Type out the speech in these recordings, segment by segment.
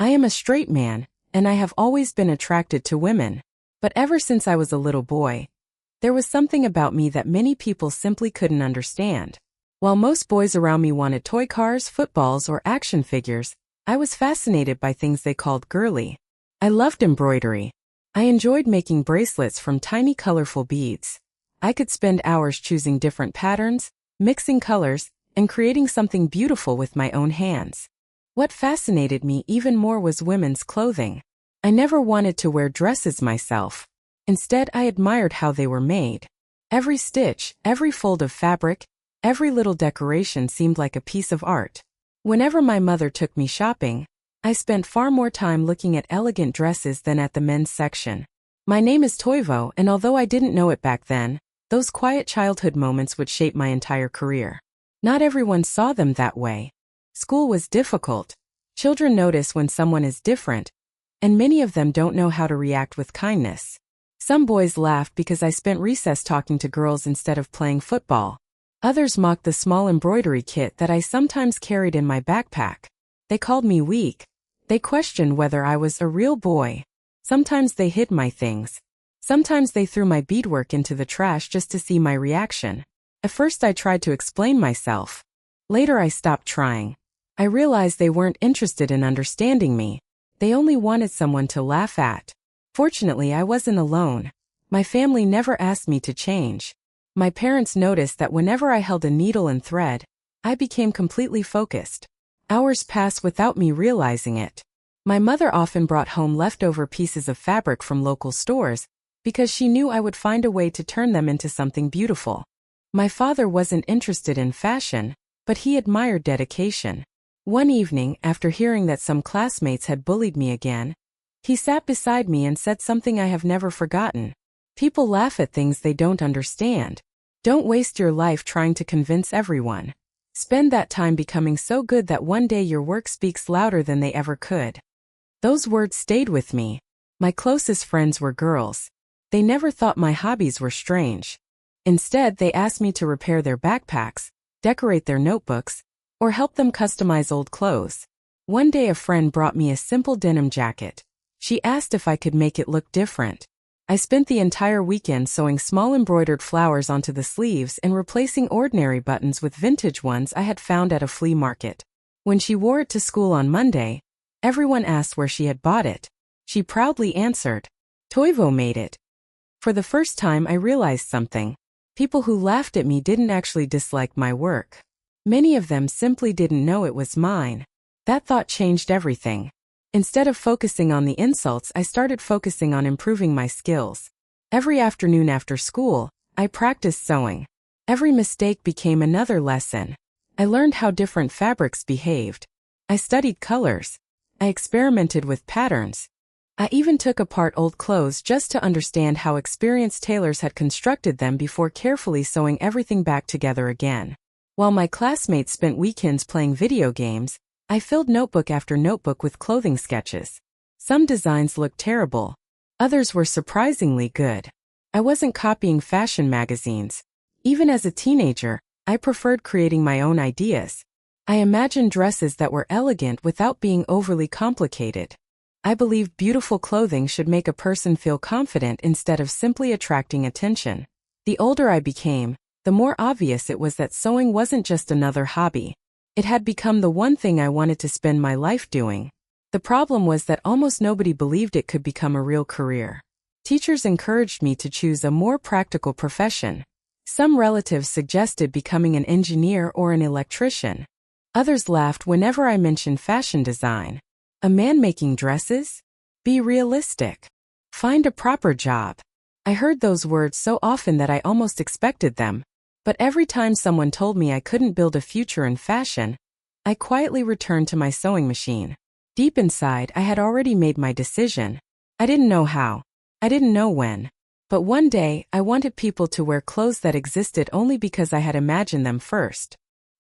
I am a straight man, and I have always been attracted to women. But ever since I was a little boy, there was something about me that many people simply couldn't understand. While most boys around me wanted toy cars, footballs, or action figures, I was fascinated by things they called girly. I loved embroidery. I enjoyed making bracelets from tiny colorful beads. I could spend hours choosing different patterns, mixing colors, and creating something beautiful with my own hands. What fascinated me even more was women's clothing. I never wanted to wear dresses myself. Instead, I admired how they were made. Every stitch, every fold of fabric, every little decoration seemed like a piece of art. Whenever my mother took me shopping, I spent far more time looking at elegant dresses than at the men's section. My name is Toivo, and although I didn't know it back then, those quiet childhood moments would shape my entire career. Not everyone saw them that way. School was difficult. Children notice when someone is different, and many of them don't know how to react with kindness. Some boys laughed because I spent recess talking to girls instead of playing football. Others mocked the small embroidery kit that I sometimes carried in my backpack. They called me weak. They questioned whether I was a real boy. Sometimes they hid my things. Sometimes they threw my beadwork into the trash just to see my reaction. At first I tried to explain myself. Later I stopped trying. I realized they weren't interested in understanding me. They only wanted someone to laugh at. Fortunately, I wasn't alone. My family never asked me to change. My parents noticed that whenever I held a needle and thread, I became completely focused. Hours passed without me realizing it. My mother often brought home leftover pieces of fabric from local stores because she knew I would find a way to turn them into something beautiful. My father wasn't interested in fashion, but he admired dedication. One evening, after hearing that some classmates had bullied me again, he sat beside me and said something I have never forgotten. People laugh at things they don't understand. Don't waste your life trying to convince everyone. Spend that time becoming so good that one day your work speaks louder than they ever could. Those words stayed with me. My closest friends were girls. They never thought my hobbies were strange. Instead, they asked me to repair their backpacks, decorate their notebooks, or help them customize old clothes. One day a friend brought me a simple denim jacket. She asked if I could make it look different. I spent the entire weekend sewing small embroidered flowers onto the sleeves and replacing ordinary buttons with vintage ones I had found at a flea market. When she wore it to school on Monday, everyone asked where she had bought it. She proudly answered, "Toivo made it." For the first time I realized something. People who laughed at me didn't actually dislike my work. Many of them simply didn't know it was mine. That thought changed everything. Instead of focusing on the insults, I started focusing on improving my skills. Every afternoon after school, I practiced sewing. Every mistake became another lesson. I learned how different fabrics behaved. I studied colors. I experimented with patterns. I even took apart old clothes just to understand how experienced tailors had constructed them before carefully sewing everything back together again. While my classmates spent weekends playing video games, I filled notebook after notebook with clothing sketches. Some designs looked terrible. Others were surprisingly good. I wasn't copying fashion magazines. Even as a teenager, I preferred creating my own ideas. I imagined dresses that were elegant without being overly complicated. I believed beautiful clothing should make a person feel confident instead of simply attracting attention. The older I became, the more obvious it was that sewing wasn't just another hobby. It had become the one thing I wanted to spend my life doing. The problem was that almost nobody believed it could become a real career. Teachers encouraged me to choose a more practical profession. Some relatives suggested becoming an engineer or an electrician. Others laughed whenever I mentioned fashion design. A man making dresses? Be realistic. Find a proper job. I heard those words so often that I almost expected them. But every time someone told me I couldn't build a future in fashion, I quietly returned to my sewing machine. Deep inside, I had already made my decision. I didn't know how. I didn't know when. But one day, I wanted people to wear clothes that existed only because I had imagined them first.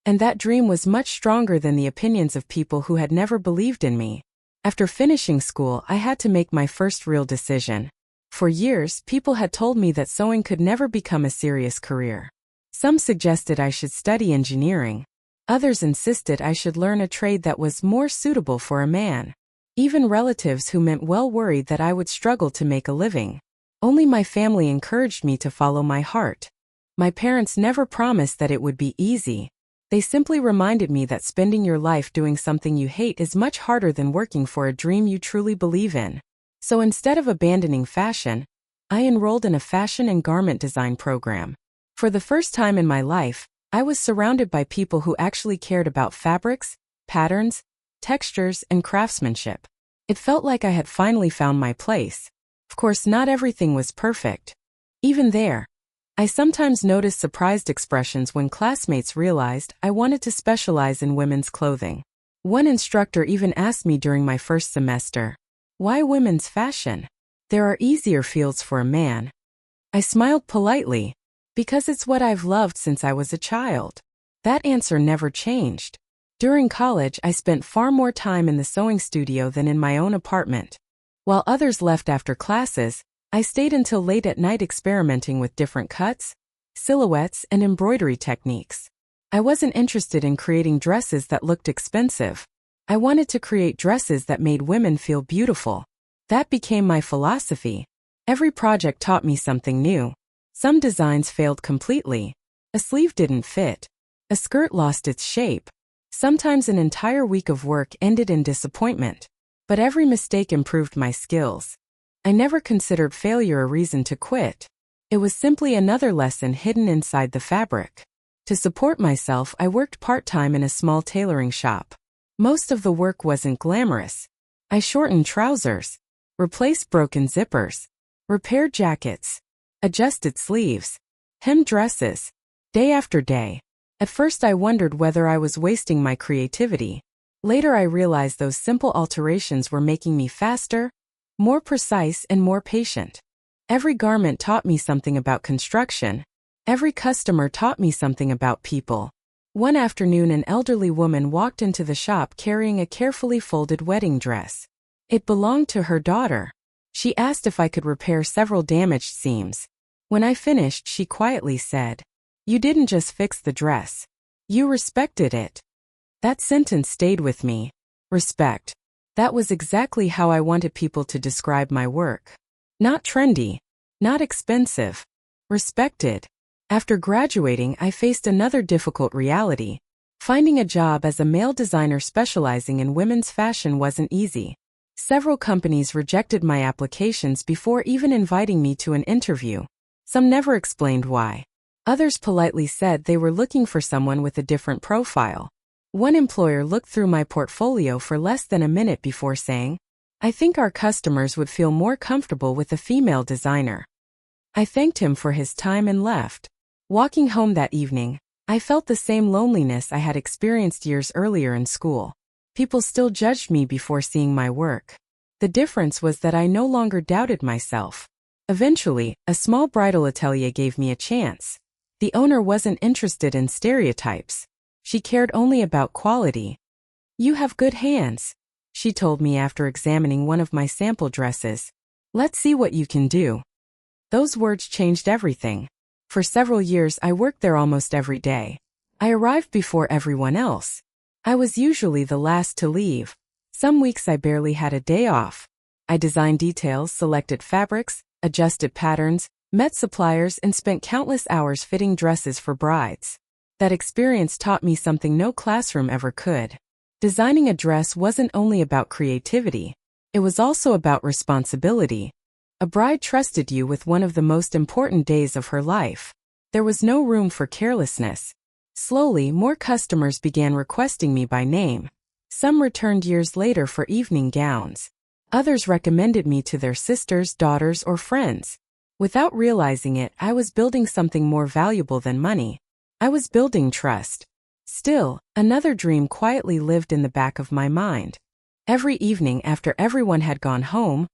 And that dream was much stronger than the opinions of people who had never believed in me. After finishing school, I had to make my first real decision. For years, people had told me that sewing could never become a serious career. Some suggested I should study engineering. Others insisted I should learn a trade that was more suitable for a man. Even relatives who meant well worried that I would struggle to make a living. Only my family encouraged me to follow my heart. My parents never promised that it would be easy. They simply reminded me that spending your life doing something you hate is much harder than working for a dream you truly believe in. So instead of abandoning fashion, I enrolled in a fashion and garment design program. For the first time in my life, I was surrounded by people who actually cared about fabrics, patterns, textures, and craftsmanship. It felt like I had finally found my place. Of course, not everything was perfect. Even there, I sometimes noticed surprised expressions when classmates realized I wanted to specialize in women's clothing. One instructor even asked me during my first semester, "Why women's fashion? There are easier fields for a man." I smiled politely, "Because it's what I've loved since I was a child." That answer never changed. During college, I spent far more time in the sewing studio than in my own apartment. While others left after classes, I stayed until late at night experimenting with different cuts, silhouettes, and embroidery techniques. I wasn't interested in creating dresses that looked expensive. I wanted to create dresses that made women feel beautiful. That became my philosophy. Every project taught me something new. Some designs failed completely. A sleeve didn't fit. A skirt lost its shape. Sometimes an entire week of work ended in disappointment. But every mistake improved my skills. I never considered failure a reason to quit. It was simply another lesson hidden inside the fabric. To support myself, I worked part-time in a small tailoring shop. Most of the work wasn't glamorous. I shortened trousers, replaced broken zippers, repaired jackets, adjusted sleeves, hemmed dresses, day after day. At first I wondered whether I was wasting my creativity. Later I realized those simple alterations were making me faster, more precise, and more patient. Every garment taught me something about construction. Every customer taught me something about people. One afternoon an elderly woman walked into the shop carrying a carefully folded wedding dress. It belonged to her daughter. She asked if I could repair several damaged seams. When I finished, she quietly said, "You didn't just fix the dress. You respected it." That sentence stayed with me. Respect. That was exactly how I wanted people to describe my work. Not trendy. Not expensive. Respected. After graduating, I faced another difficult reality. Finding a job as a male designer specializing in women's fashion wasn't easy. Several companies rejected my applications before even inviting me to an interview. Some never explained why. Others politely said they were looking for someone with a different profile. One employer looked through my portfolio for less than a minute before saying, "I think our customers would feel more comfortable with a female designer." I thanked him for his time and left. Walking home that evening, I felt the same loneliness I had experienced years earlier in school. People still judged me before seeing my work. The difference was that I no longer doubted myself. Eventually, a small bridal atelier gave me a chance. The owner wasn't interested in stereotypes. She cared only about quality. "You have good hands," she told me after examining one of my sample dresses. "Let's see what you can do." Those words changed everything. For several years I worked there almost every day. I arrived before everyone else. I was usually the last to leave. Some weeks I barely had a day off. I designed details, selected fabrics, adjusted patterns, met suppliers, and spent countless hours fitting dresses for brides. That experience taught me something no classroom ever could. Designing a dress wasn't only about creativity. It was also about responsibility. A bride trusted you with one of the most important days of her life. There was no room for carelessness. Slowly, more customers began requesting me by name. Some returned years later for evening gowns. Others recommended me to their sisters, daughters, or friends. Without realizing it, I was building something more valuable than money. I was building trust. Still, another dream quietly lived in the back of my mind. Every evening after everyone had gone home,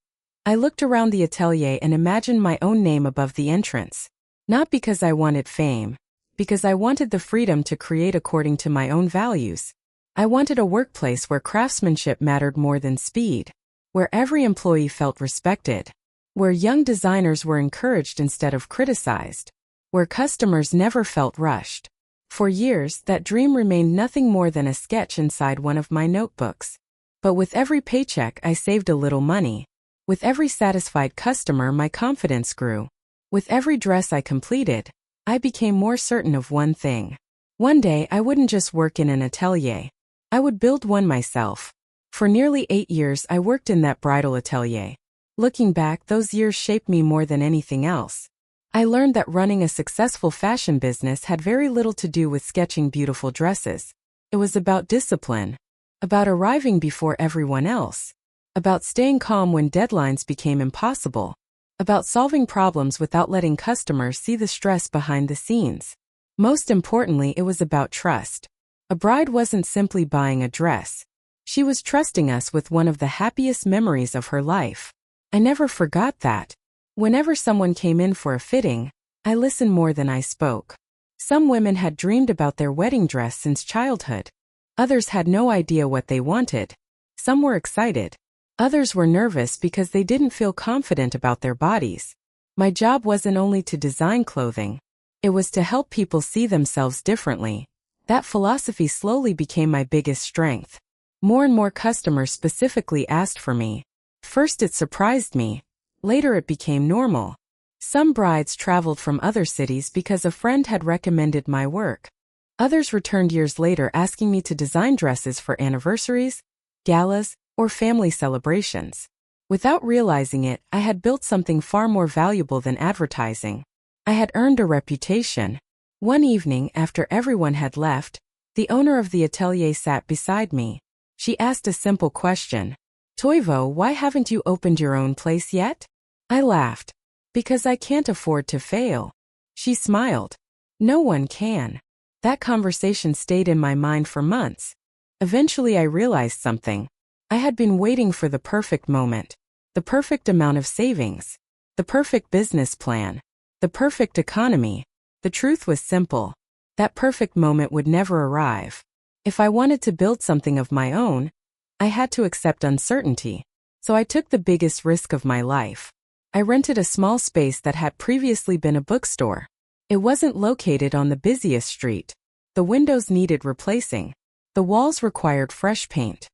I looked around the atelier and imagined my own name above the entrance. Not because I wanted fame, because I wanted the freedom to create according to my own values. I wanted a workplace where craftsmanship mattered more than speed, where every employee felt respected, where young designers were encouraged instead of criticized, where customers never felt rushed. For years, that dream remained nothing more than a sketch inside one of my notebooks. But with every paycheck, I saved a little money. With every satisfied customer, my confidence grew. With every dress I completed, I became more certain of one thing. One day, I wouldn't just work in an atelier. I would build one myself. For nearly 8 years, I worked in that bridal atelier. Looking back, those years shaped me more than anything else. I learned that running a successful fashion business had very little to do with sketching beautiful dresses. It was about discipline, about arriving before everyone else, about staying calm when deadlines became impossible, about solving problems without letting customers see the stress behind the scenes. Most importantly, it was about trust. A bride wasn't simply buying a dress. She was trusting us with one of the happiest memories of her life. I never forgot that. Whenever someone came in for a fitting, I listened more than I spoke. Some women had dreamed about their wedding dress since childhood. Others had no idea what they wanted. Some were excited. Others were nervous because they didn't feel confident about their bodies. My job wasn't only to design clothing. It was to help people see themselves differently. That philosophy slowly became my biggest strength. More and more customers specifically asked for me. First it surprised me. Later it became normal. Some brides traveled from other cities because a friend had recommended my work. Others returned years later asking me to design dresses for anniversaries, galas, or family celebrations. Without realizing it, I had built something far more valuable than advertising. I had earned a reputation. One evening, after everyone had left, the owner of the atelier sat beside me. She asked a simple question. "Toivo, why haven't you opened your own place yet?" I laughed. "Because I can't afford to fail." She smiled. "No one can." That conversation stayed in my mind for months. Eventually I realized something. I had been waiting for the perfect moment, the perfect amount of savings, the perfect business plan, the perfect economy. The truth was simple. That perfect moment would never arrive. If I wanted to build something of my own, I had to accept uncertainty. So I took the biggest risk of my life. I rented a small space that had previously been a bookstore. It wasn't located on the busiest street. The windows needed replacing. The walls required fresh paint.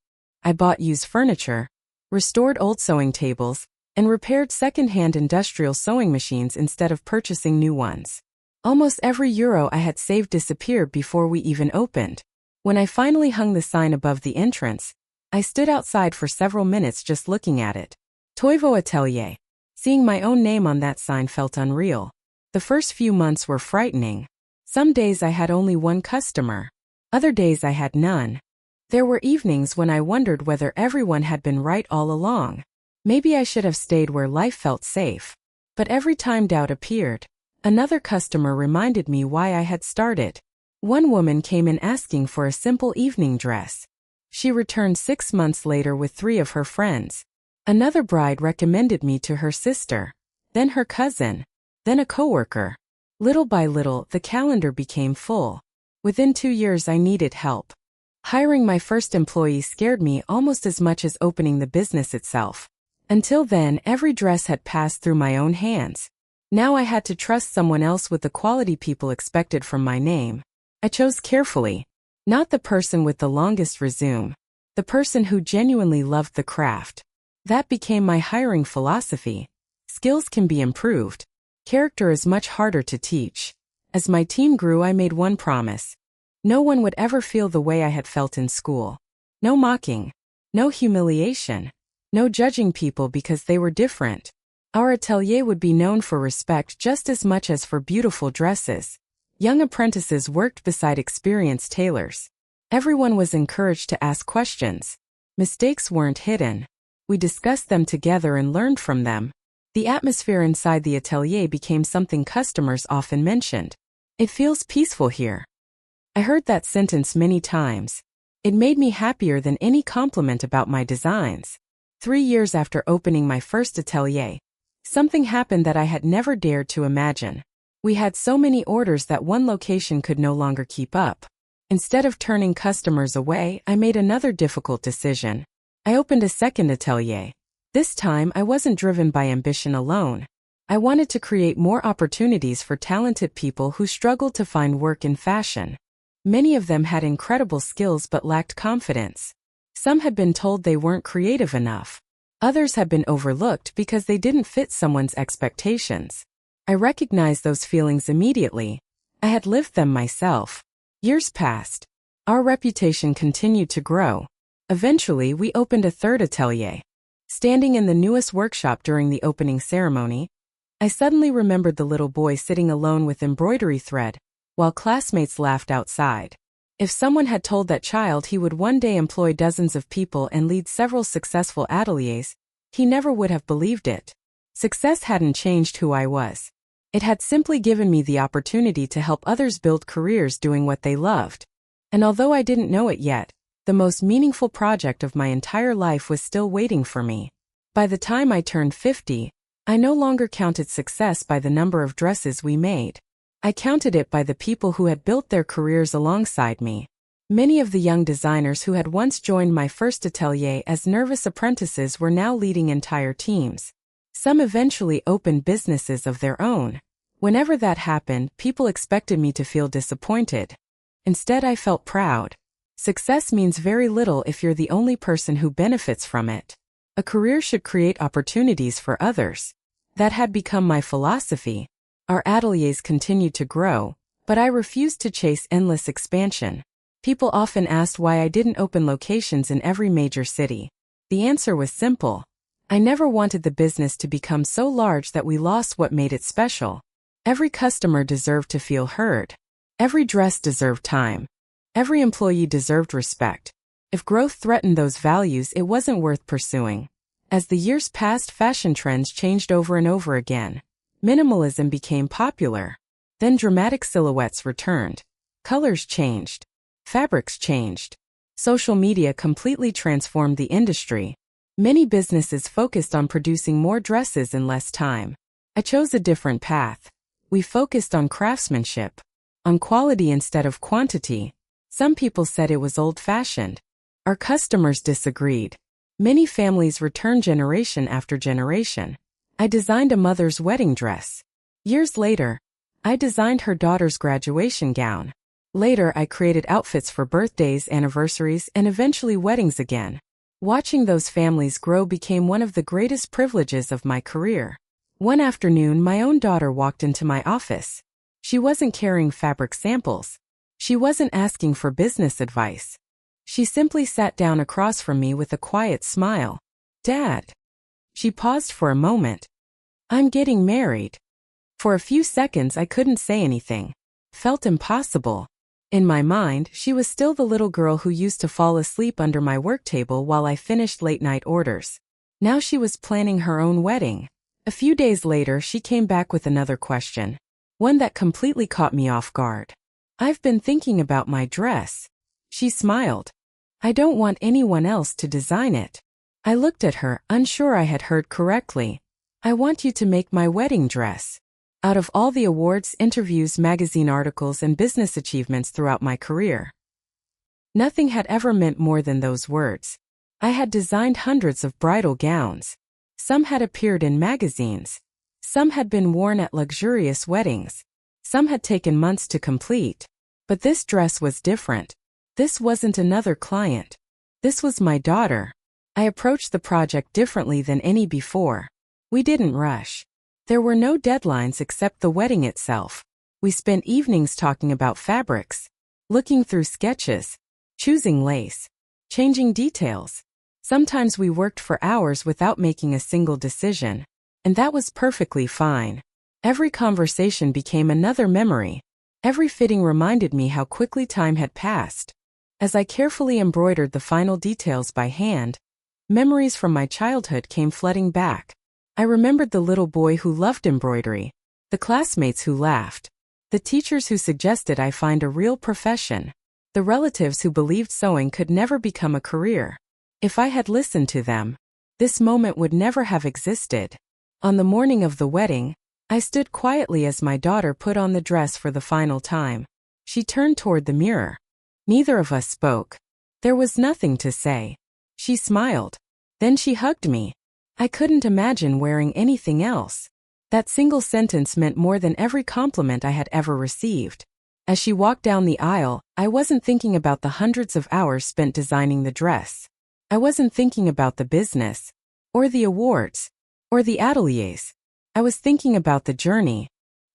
I bought used furniture, restored old sewing tables, and repaired second-hand industrial sewing machines instead of purchasing new ones. Almost every euro I had saved disappeared before we even opened. When I finally hung the sign above the entrance, I stood outside for several minutes just looking at it. Toivo Atelier. Seeing my own name on that sign felt unreal. The first few months were frightening. Some days I had only one customer. Other days I had none. There were evenings when I wondered whether everyone had been right all along. Maybe I should have stayed where life felt safe. But every time doubt appeared, another customer reminded me why I had started. One woman came in asking for a simple evening dress. She returned 6 months later with 3 of her friends. Another bride recommended me to her sister, then her cousin, then a coworker. Little by little, the calendar became full. Within 2 years, I needed help. Hiring my first employee scared me almost as much as opening the business itself. Until then, every dress had passed through my own hands. Now I had to trust someone else with the quality people expected from my name. I chose carefully. Not the person with the longest resume. The person who genuinely loved the craft. That became my hiring philosophy. Skills can be improved. Character is much harder to teach. As my team grew, I made one promise. No one would ever feel the way I had felt in school. No mocking. No humiliation. No judging people because they were different. Our atelier would be known for respect just as much as for beautiful dresses. Young apprentices worked beside experienced tailors. Everyone was encouraged to ask questions. Mistakes weren't hidden. We discussed them together and learned from them. The atmosphere inside the atelier became something customers often mentioned. "It feels peaceful here." I heard that sentence many times. It made me happier than any compliment about my designs. 3 years after opening my first atelier, something happened that I had never dared to imagine. We had so many orders that one location could no longer keep up. Instead of turning customers away, I made another difficult decision. I opened a second atelier. This time, I wasn't driven by ambition alone. I wanted to create more opportunities for talented people who struggled to find work in fashion. Many of them had incredible skills but lacked confidence. Some had been told they weren't creative enough. Others had been overlooked because they didn't fit someone's expectations. I recognized those feelings immediately. I had lived them myself. Years passed. Our reputation continued to grow. Eventually, we opened a third atelier. Standing in the newest workshop during the opening ceremony, I suddenly remembered the little boy sitting alone with embroidery thread, while classmates laughed outside. If someone had told that child he would one day employ dozens of people and lead several successful ateliers, he never would have believed it. Success hadn't changed who I was. It had simply given me the opportunity to help others build careers doing what they loved. And although I didn't know it yet, the most meaningful project of my entire life was still waiting for me. By the time I turned 50, I no longer counted success by the number of dresses we made. I counted it by the people who had built their careers alongside me. Many of the young designers who had once joined my first atelier as nervous apprentices were now leading entire teams. Some eventually opened businesses of their own. Whenever that happened, people expected me to feel disappointed. Instead, I felt proud. Success means very little if you're the only person who benefits from it. A career should create opportunities for others. That had become my philosophy. Our ateliers continued to grow, but I refused to chase endless expansion. People often asked why I didn't open locations in every major city. The answer was simple. I never wanted the business to become so large that we lost what made it special. Every customer deserved to feel heard. Every dress deserved time. Every employee deserved respect. If growth threatened those values, it wasn't worth pursuing. As the years passed, fashion trends changed over and over again. Minimalism became popular. Then dramatic silhouettes returned. Colors changed. Fabrics changed. Social media completely transformed the industry. Many businesses focused on producing more dresses in less time. I chose a different path. We focused on craftsmanship, on quality instead of quantity. Some people said it was old-fashioned. Our customers disagreed. Many families returned generation after generation. I designed a mother's wedding dress. Years later, I designed her daughter's graduation gown. Later, I created outfits for birthdays, anniversaries, and eventually weddings again. Watching those families grow became one of the greatest privileges of my career. One afternoon, my own daughter walked into my office. She wasn't carrying fabric samples. She wasn't asking for business advice. She simply sat down across from me with a quiet smile. "Dad." She paused for a moment. "I'm getting married." For a few seconds, I couldn't say anything. Felt impossible. In my mind, she was still the little girl who used to fall asleep under my work table while I finished late-night orders. Now she was planning her own wedding. A few days later, she came back with another question. One that completely caught me off guard. "I've been thinking about my dress." She smiled. "I don't want anyone else to design it." I looked at her, unsure I had heard correctly. "I want you to make my wedding dress." Out of all the awards, interviews, magazine articles, and business achievements throughout my career, nothing had ever meant more than those words. I had designed hundreds of bridal gowns. Some had appeared in magazines. Some had been worn at luxurious weddings. Some had taken months to complete. But this dress was different. This wasn't another client. This was my daughter. I approached the project differently than any before. We didn't rush. There were no deadlines except the wedding itself. We spent evenings talking about fabrics, looking through sketches, choosing lace, changing details. Sometimes we worked for hours without making a single decision, and that was perfectly fine. Every conversation became another memory. Every fitting reminded me how quickly time had passed. As I carefully embroidered the final details by hand, memories from my childhood came flooding back. I remembered the little boy who loved embroidery, the classmates who laughed, the teachers who suggested I find a real profession, the relatives who believed sewing could never become a career. If I had listened to them, this moment would never have existed. On the morning of the wedding, I stood quietly as my daughter put on the dress for the final time. She turned toward the mirror. Neither of us spoke. There was nothing to say. She smiled. Then she hugged me. I couldn't imagine wearing anything else. That single sentence meant more than every compliment I had ever received. As she walked down the aisle, I wasn't thinking about the hundreds of hours spent designing the dress. I wasn't thinking about the business, or the awards, or the ateliers. I was thinking about the journey.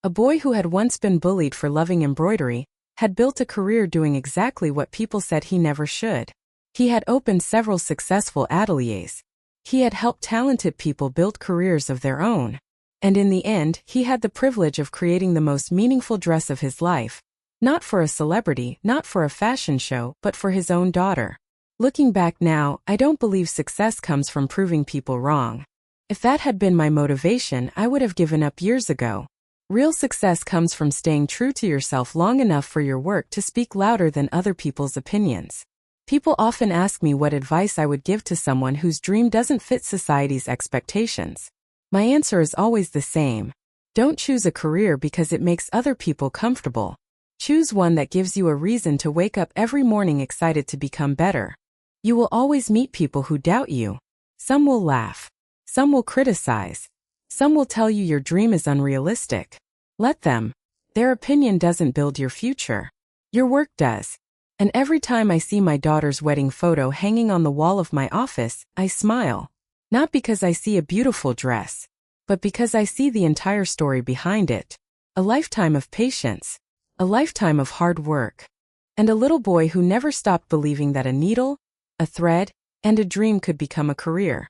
A boy who had once been bullied for loving embroidery had built a career doing exactly what people said he never should. He had opened several successful ateliers. He had helped talented people build careers of their own. And in the end, he had the privilege of creating the most meaningful dress of his life. Not for a celebrity, not for a fashion show, but for his own daughter. Looking back now, I don't believe success comes from proving people wrong. If that had been my motivation, I would have given up years ago. Real success comes from staying true to yourself long enough for your work to speak louder than other people's opinions. People often ask me what advice I would give to someone whose dream doesn't fit society's expectations. My answer is always the same. Don't choose a career because it makes other people comfortable. Choose one that gives you a reason to wake up every morning excited to become better. You will always meet people who doubt you. Some will laugh. Some will criticize. Some will tell you your dream is unrealistic. Let them. Their opinion doesn't build your future. Your work does. And every time I see my daughter's wedding photo hanging on the wall of my office, I smile. Not because I see a beautiful dress, but because I see the entire story behind it. A lifetime of patience. A lifetime of hard work. And a little boy who never stopped believing that a needle, a thread, and a dream could become a career.